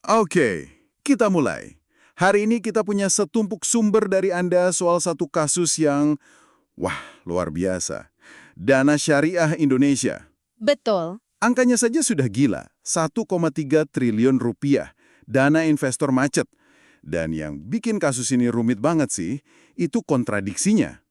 Oke, kita mulai. Hari ini kita punya setumpuk sumber dari Anda soal satu kasus yang, wah, luar biasa. Dana Syariah Indonesia. Betul. Angkanya saja sudah gila, 1,3 triliun rupiah, dana investor macet. Dan yang bikin kasus ini rumit banget sih, itu kontradiksinya.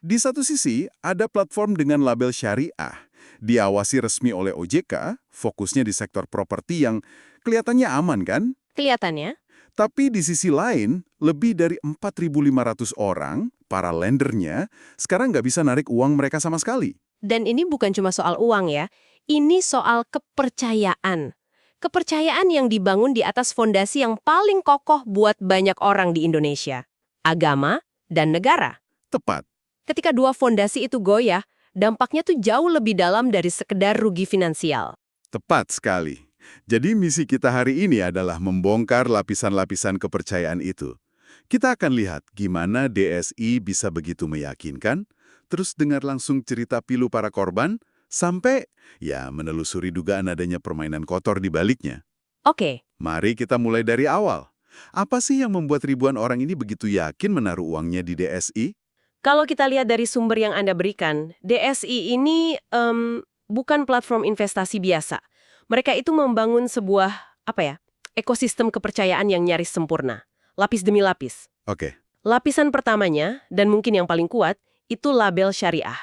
Di satu sisi, ada platform dengan label syariah, diawasi resmi oleh OJK, fokusnya di sektor properti yang kelihatannya aman kan? Kelihatannya. Tapi di sisi lain, lebih dari 4.500 orang, para lendernya, sekarang nggak bisa narik uang mereka sama sekali. Dan ini bukan cuma soal uang ya. Ini soal kepercayaan. Kepercayaan yang dibangun di atas fondasi yang paling kokoh buat banyak orang di Indonesia. Agama dan negara. Tepat. Ketika dua fondasi itu goyah, dampaknya tuh jauh lebih dalam dari sekedar rugi finansial. Tepat sekali. Jadi misi kita hari ini adalah membongkar lapisan-lapisan kepercayaan itu. Kita akan lihat gimana DSI bisa begitu meyakinkan, terus dengar langsung cerita pilu para korban, sampai ya menelusuri dugaan adanya permainan kotor di baliknya. Oke. Mari kita mulai dari awal. Apa sih yang membuat ribuan orang ini begitu yakin menaruh uangnya di DSI? Kalau kita lihat dari sumber yang Anda berikan, DSI ini bukan platform investasi biasa. Mereka itu membangun sebuah, ekosistem kepercayaan yang nyaris sempurna. Lapis demi lapis. Oke, Lapisan pertamanya, dan mungkin yang paling kuat, itu label syariah.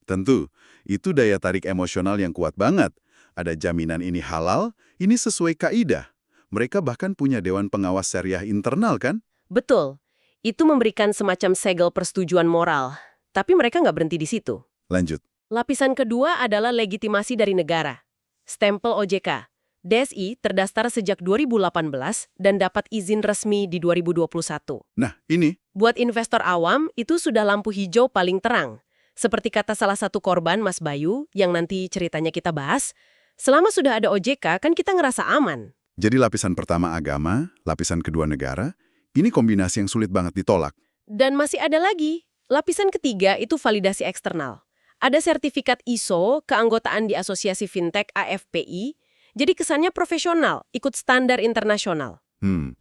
tentu. Itu daya tarik emosional yang kuat banget. Ada jaminan ini halal, ini sesuai kaidah. Mereka bahkan punya Dewan Pengawas Syariah internal kan? Betul. Itu memberikan semacam segel persetujuan moral. Tapi mereka nggak berhenti di situ. Lanjut. Lapisan kedua adalah legitimasi dari negara. Stempel OJK. DSI terdaftar sejak 2018 dan dapat izin resmi di 2021. Nah, ini. Buat investor awam, itu sudah lampu hijau paling terang. Seperti kata salah satu korban, Mas Bayu, yang nanti ceritanya kita bahas, selama sudah ada OJK, kan kita ngerasa aman. Jadi lapisan pertama agama, lapisan kedua negara, ini kombinasi yang sulit banget ditolak. Dan masih ada lagi. Lapisan ketiga itu validasi eksternal. Ada sertifikat ISO, keanggotaan di Asosiasi Fintech AFPI, jadi kesannya profesional, ikut standar internasional.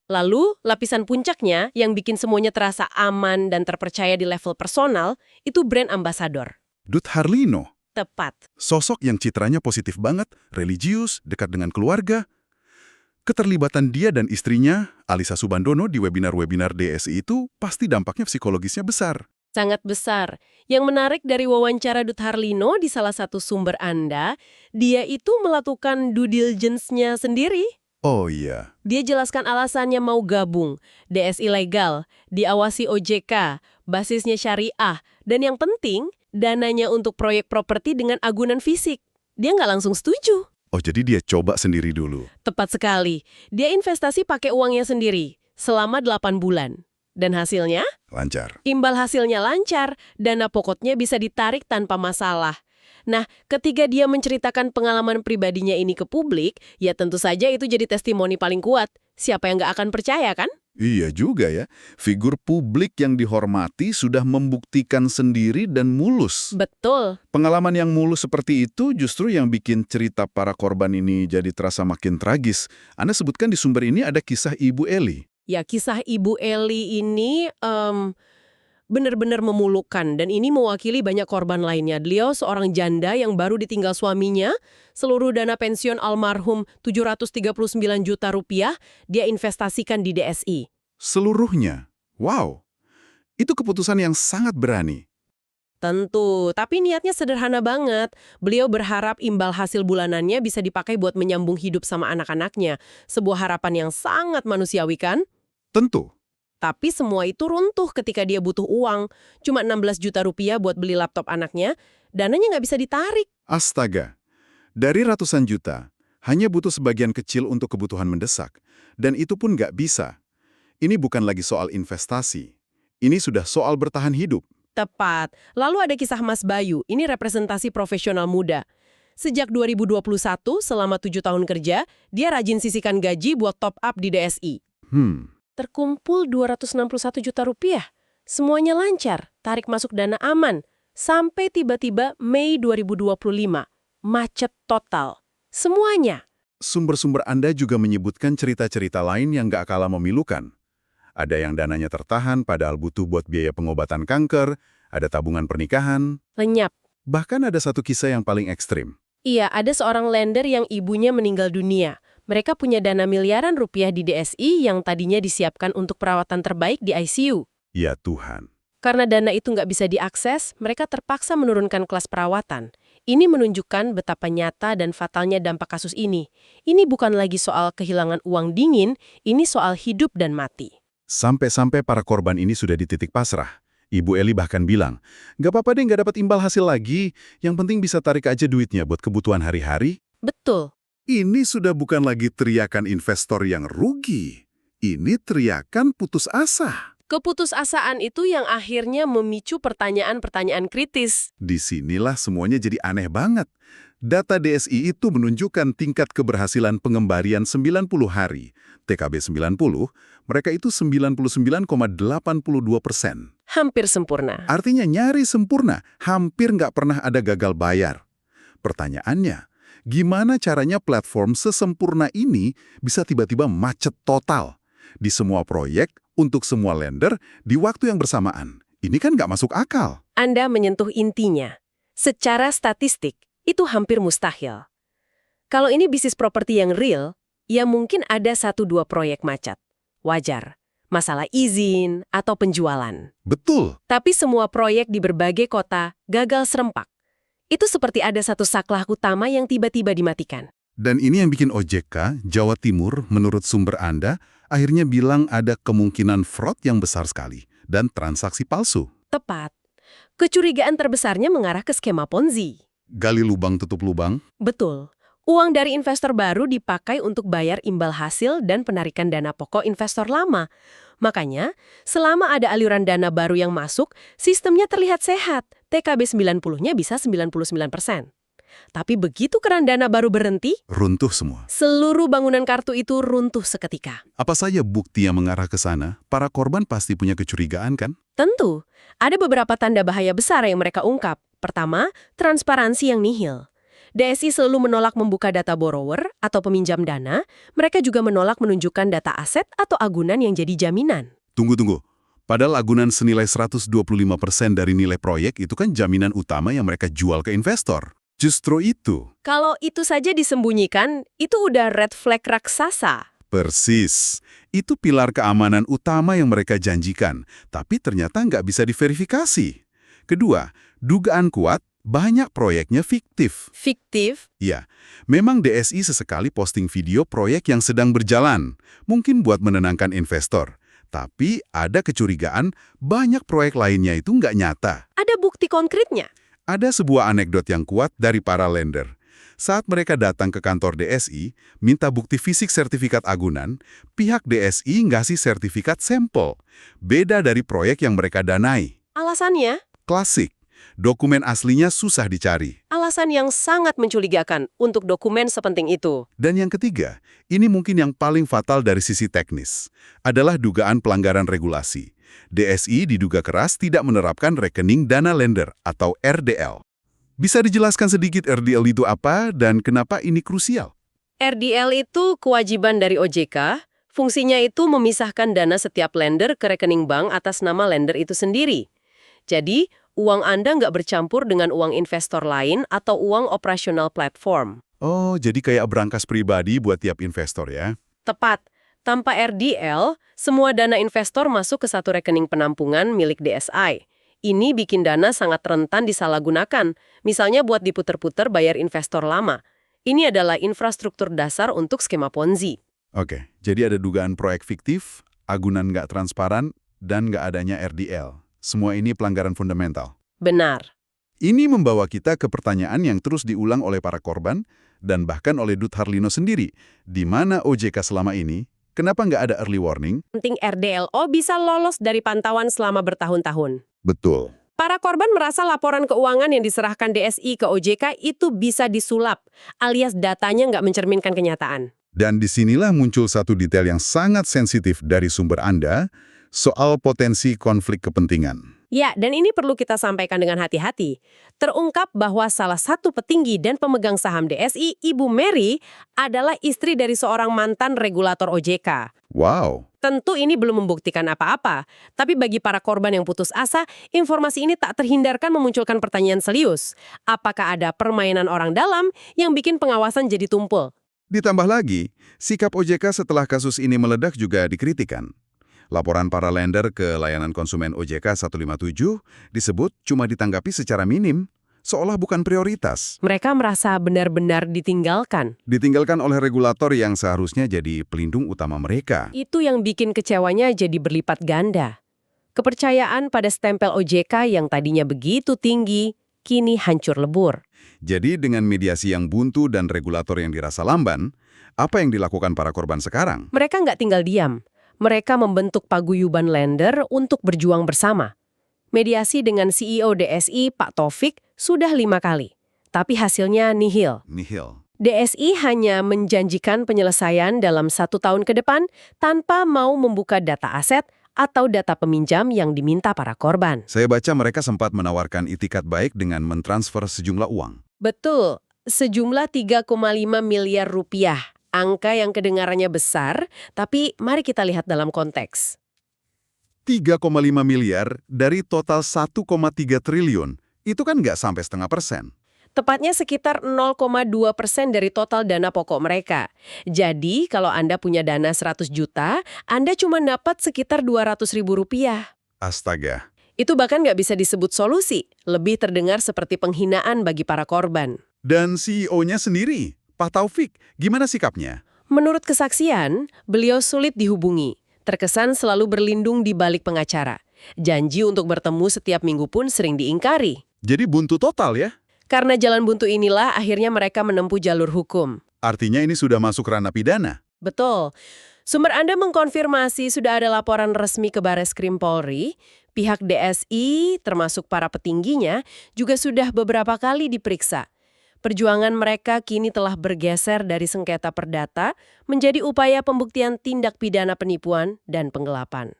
Lalu, lapisan puncaknya yang bikin semuanya terasa aman dan terpercaya di level personal, itu brand ambassador. Dut Harlino, Tepat. sosok yang citranya positif banget, religius, dekat dengan keluarga. Keterlibatan dia dan istrinya, Alisa Subandono, di webinar-webinar DSI itu pasti dampaknya psikologisnya besar. Sangat besar. Yang menarik dari wawancara Dut Harlino di salah satu sumber Anda, dia itu melakukan due diligence-nya sendiri. Oh iya, Dia jelaskan alasannya mau gabung, DSI legal, diawasi OJK, basisnya syariah, dan yang penting, dananya untuk proyek properti dengan agunan fisik. Dia nggak langsung setuju. oh jadi dia coba sendiri dulu. Tepat sekali. Dia investasi pakai uangnya sendiri, selama 8 bulan. Dan hasilnya? Lancar. Imbal hasilnya lancar, dana pokoknya bisa ditarik tanpa masalah. Nah, ketika dia menceritakan pengalaman pribadinya ini ke publik, ya tentu saja itu jadi testimoni paling kuat. Siapa yang nggak akan percaya, kan? Iya juga ya, figur publik yang dihormati sudah membuktikan sendiri dan mulus. Betul. Pengalaman yang mulus seperti itu justru yang bikin cerita para korban ini jadi terasa makin tragis. Anda sebutkan di sumber ini ada kisah Ibu Eli. Ya, kisah Ibu Eli ini benar-benar memulukan, dan ini mewakili banyak korban lainnya. Beliau seorang janda yang baru ditinggal suaminya, seluruh dana pensiun almarhum 739 juta rupiah, dia investasikan di DSI. Seluruhnya? Wow, itu keputusan yang sangat berani. Tentu, tapi niatnya sederhana banget. Beliau berharap imbal hasil bulanannya bisa dipakai buat menyambung hidup sama anak-anaknya. Sebuah harapan yang sangat manusiawi, kan? Tentu. Tapi semua itu runtuh ketika dia butuh uang. Cuma 16 juta rupiah buat beli laptop anaknya, dananya nggak bisa ditarik. Astaga, dari ratusan juta, hanya butuh sebagian kecil untuk kebutuhan mendesak. Dan itu pun nggak bisa. Ini bukan lagi soal investasi. Ini sudah soal bertahan hidup. Tepat. Lalu ada kisah Mas Bayu, ini representasi profesional muda. Sejak 2021, selama 7 tahun kerja, dia rajin sisihkan gaji buat top up di DSI. Terkumpul 261 juta rupiah. Semuanya lancar, tarik masuk dana aman. Sampai tiba-tiba Mei 2025, macet total. Semuanya. Sumber-sumber Anda juga menyebutkan cerita-cerita lain yang nggak kalah memilukan. Ada yang dananya tertahan padahal butuh buat biaya pengobatan kanker, ada tabungan pernikahan, Lenyap. bahkan ada satu kisah yang paling ekstrim. Iya, ada seorang lender yang ibunya meninggal dunia. Mereka punya dana miliaran rupiah di DSI yang tadinya disiapkan untuk perawatan terbaik di ICU. Ya Tuhan. Karena dana itu nggak bisa diakses, mereka terpaksa menurunkan kelas perawatan. Ini menunjukkan betapa nyata dan fatalnya dampak kasus ini. Ini bukan lagi soal kehilangan uang dingin, ini soal hidup dan mati. Sampai-sampai para korban ini sudah di titik pasrah. Ibu Eli bahkan bilang, "Nggak apa-apa deh nggak dapat imbal hasil lagi, yang penting bisa tarik aja duitnya buat kebutuhan hari-hari." Betul. Ini sudah bukan lagi teriakan investor yang rugi. Ini teriakan putus asa. Keputusasaan itu yang akhirnya memicu pertanyaan-pertanyaan kritis. Disinilah semuanya jadi aneh banget. Data DSI itu menunjukkan tingkat keberhasilan pengembalian 90 hari. TKB 90, mereka itu 99,82%. Hampir sempurna. Artinya nyaris sempurna, hampir nggak pernah ada gagal bayar. Pertanyaannya, gimana caranya platform sesempurna ini bisa tiba-tiba macet total di semua proyek untuk semua lender di waktu yang bersamaan? Ini kan nggak masuk akal. Anda menyentuh intinya. Secara statistik, itu hampir mustahil. Kalau ini bisnis properti yang real, ya mungkin ada 1-2 proyek macet. Wajar. Masalah izin atau penjualan. Betul. Tapi semua proyek di berbagai kota gagal serempak. Itu seperti ada satu saklar utama yang tiba-tiba dimatikan. Dan ini yang bikin OJK, Jawa Timur, menurut sumber Anda, akhirnya bilang ada kemungkinan fraud yang besar sekali dan transaksi palsu. Tepat. Kecurigaan terbesarnya mengarah ke skema Ponzi. Gali lubang tutup lubang. Betul. Uang dari investor baru dipakai untuk bayar imbal hasil dan penarikan dana pokok investor lama. Makanya, selama ada aliran dana baru yang masuk, sistemnya terlihat sehat. TKB 90-nya bisa 99%. Tapi begitu keran dana baru berhenti, Runtuh semua. seluruh bangunan kartu itu runtuh seketika. Apa saja bukti yang mengarah ke sana? Para korban pasti punya kecurigaan kan? Tentu, ada beberapa tanda bahaya besar yang mereka ungkap. Pertama, transparansi yang nihil. DSI selalu menolak membuka data borrower atau peminjam dana, mereka juga menolak menunjukkan data aset atau agunan yang jadi jaminan. Tunggu. Padahal agunan senilai 125% dari nilai proyek itu kan jaminan utama yang mereka jual ke investor. Justru itu. Kalau itu saja disembunyikan, itu udah red flag raksasa. Persis. Itu pilar keamanan utama yang mereka janjikan, tapi ternyata nggak bisa diverifikasi. Kedua, dugaan kuat, banyak proyeknya fiktif. Fiktif? Ya, memang DSI sesekali posting video proyek yang sedang berjalan, mungkin buat menenangkan investor. Tapi ada kecurigaan banyak proyek lainnya itu nggak nyata. Ada bukti konkretnya? Ada sebuah anekdot yang kuat dari para lender. Saat mereka datang ke kantor DSI, minta bukti fisik sertifikat agunan, pihak DSI ngasih sertifikat sampel. Beda dari proyek yang mereka danai. Alasannya? Klasik. Dokumen aslinya susah dicari. Alasan yang sangat mencurigakan untuk dokumen sepenting itu. Dan yang ketiga, ini mungkin yang paling fatal dari sisi teknis, adalah dugaan pelanggaran regulasi. DSI diduga keras tidak menerapkan rekening dana lender atau RDL. Bisa dijelaskan sedikit RDL itu apa dan kenapa ini krusial? RDL itu kewajiban dari OJK, fungsinya itu memisahkan dana setiap lender ke rekening bank atas nama lender itu sendiri. Jadi, uang Anda nggak bercampur dengan uang investor lain atau uang operasional platform. Oh, jadi kayak berangkas pribadi buat tiap investor ya? Tepat. Tanpa RDL, semua dana investor masuk ke satu rekening penampungan milik DSI. Ini bikin dana sangat rentan disalahgunakan, misalnya buat diputer-puter bayar investor lama. Ini adalah infrastruktur dasar untuk skema Ponzi. Oke, jadi ada dugaan proyek fiktif, agunan nggak transparan, dan nggak adanya RDL. Semua ini pelanggaran fundamental. Benar. Ini membawa kita ke pertanyaan yang terus diulang oleh para korban dan bahkan oleh Dut Harlino sendiri. Di mana OJK selama ini? Kenapa nggak ada early warning? Penting RDLO bisa lolos dari pantauan selama bertahun-tahun. Betul. Para korban merasa laporan keuangan yang diserahkan DSI ke OJK itu bisa disulap, alias datanya nggak mencerminkan kenyataan. Dan disinilah muncul satu detail yang sangat sensitif dari sumber Anda soal potensi konflik kepentingan. Ya, dan ini perlu kita sampaikan dengan hati-hati. Terungkap bahwa salah satu petinggi dan pemegang saham DSI, Ibu Mary, adalah istri dari seorang mantan regulator OJK. Wow. Tentu ini belum membuktikan apa-apa, tapi bagi para korban yang putus asa, informasi ini tak terhindarkan memunculkan pertanyaan serius. Apakah ada permainan orang dalam yang bikin pengawasan jadi tumpul? Ditambah lagi, sikap OJK setelah kasus ini meledak juga dikritikan. Laporan para lender ke layanan konsumen OJK 157 disebut cuma ditanggapi secara minim, seolah bukan prioritas. Mereka merasa benar-benar ditinggalkan. Ditinggalkan oleh regulator yang seharusnya jadi pelindung utama mereka. Itu yang bikin kecewanya jadi berlipat ganda. Kepercayaan pada stempel OJK yang tadinya begitu tinggi, kini hancur lebur. Jadi dengan mediasi yang buntu dan regulator yang dirasa lamban, apa yang dilakukan para korban sekarang? Mereka nggak tinggal diam. Mereka membentuk paguyuban lender untuk berjuang bersama. Mediasi dengan CEO DSI, Pak Taufik, sudah 5 kali. Tapi hasilnya nihil. Nihil. DSI hanya menjanjikan penyelesaian dalam 1 tahun ke depan tanpa mau membuka data aset atau data peminjam yang diminta para korban. Saya baca mereka sempat menawarkan itikat baik dengan mentransfer sejumlah uang. Betul, sejumlah 3,5 miliar rupiah. Angka yang kedengarannya besar, tapi mari kita lihat dalam konteks. 3,5 miliar dari total 1,3 triliun, itu kan nggak sampai 0,5%. Tepatnya sekitar 0,2% dari total dana pokok mereka. Jadi, kalau Anda punya dana 100 juta, Anda cuma dapat sekitar 200.000 rupiah. Astaga. Itu bahkan nggak bisa disebut solusi, lebih terdengar seperti penghinaan bagi para korban. Dan CEO-nya sendiri, Pak Taufik, gimana sikapnya? Menurut kesaksian, beliau sulit dihubungi. Terkesan selalu berlindung di balik pengacara. Janji untuk bertemu setiap minggu pun sering diingkari. Jadi buntu total ya? Karena jalan buntu inilah akhirnya mereka menempuh jalur hukum. Artinya ini sudah masuk ranah pidana. Betul. Sumber Anda mengkonfirmasi sudah ada laporan resmi ke Bareskrim Polri. Pihak DSI, termasuk para petingginya, juga sudah beberapa kali diperiksa. Perjuangan mereka kini telah bergeser dari sengketa perdata menjadi upaya pembuktian tindak pidana penipuan dan penggelapan.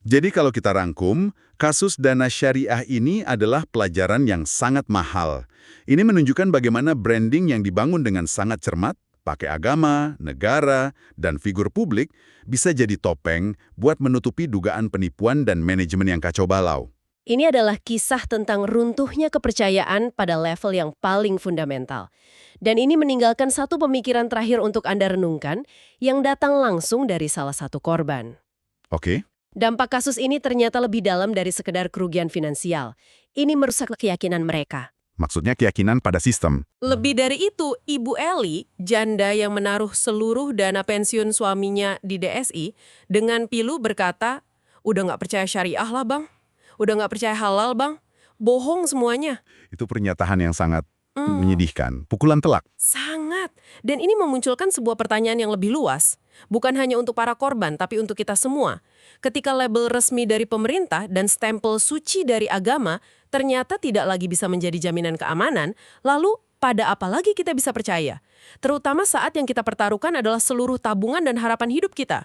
Jadi kalau kita rangkum, kasus dana syariah ini adalah pelajaran yang sangat mahal. Ini menunjukkan bagaimana branding yang dibangun dengan sangat cermat, pakai agama, negara, dan figur publik bisa jadi topeng buat menutupi dugaan penipuan dan manajemen yang kacau balau. Ini adalah kisah tentang runtuhnya kepercayaan pada level yang paling fundamental. Dan ini meninggalkan satu pemikiran terakhir untuk Anda renungkan yang datang langsung dari salah satu korban. Oke. Dampak kasus ini ternyata lebih dalam dari sekedar kerugian finansial. Ini merusak keyakinan mereka. Maksudnya keyakinan pada sistem. Lebih dari itu, Ibu Eli, janda yang menaruh seluruh dana pensiun suaminya di DSI, dengan pilu berkata, udah nggak percaya syariah lah bang. Udah nggak percaya halal bang. Bohong semuanya. Itu pernyataan yang sangat menyedihkan. Pukulan telak. Sangat. Dan ini memunculkan sebuah pertanyaan yang lebih luas. Bukan hanya untuk para korban, tapi untuk kita semua. Ketika label resmi dari pemerintah dan stempel suci dari agama ternyata tidak lagi bisa menjadi jaminan keamanan, lalu pada apa lagi kita bisa percaya? Terutama saat yang kita pertaruhkan adalah seluruh tabungan dan harapan hidup kita.